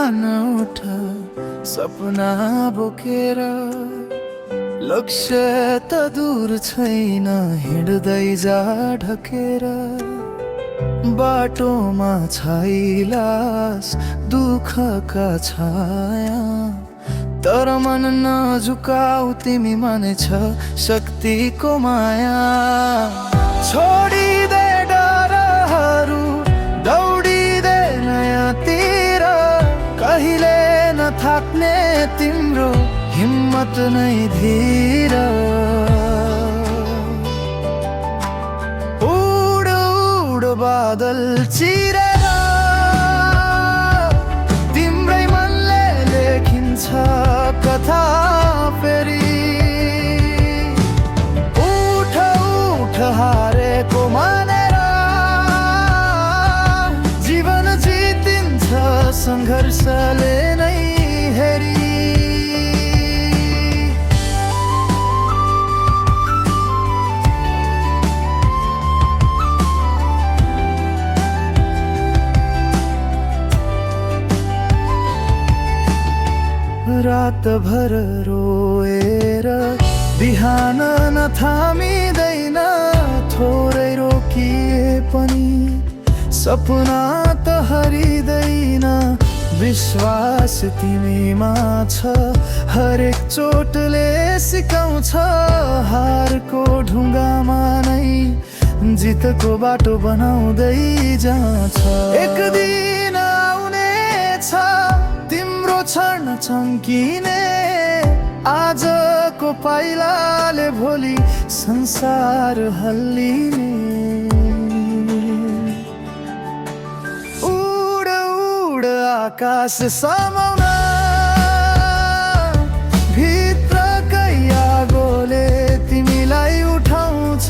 बिहान उठ सपना बोकेर, लक्ष्य त दूर छैन हिँड्दै जा ढकेर। बाटोमा छाइलास दुःखका छाया, तर मन नझुकाऊ तिमी मानेछ शक्तिको माया। छोडिदे डरहरू दौडिदे नयाँतिर, कहिले नथाक्ने तिम्रो हिम्मत नै धीर। उड उड बादल चिरेर, तिम्रै मनले लेखिन्छ कथा फेरि। उठ उठ हारेको मानेर, जीवन जितिन्छ सङ्घर्षले नै हेरी। रातभर रोएर बिहान नथामिँदैन, थोरै रोकिए पनि सपना त हरिँदैन। विश्वास तिमीमा छ, हरेक चोटले सिकाउँछ। हारको ढुङ्गामा नै जितको बाटो बनाउँदै जान्छ। एक दिन आउनेछ तिम्रो क्षण चम्किने, आजको पाइलाले भोलि संसार हल्लिने। उड उड आकाश समाउन, भित्रकै आगोले तिमीलाई उठाउँछ।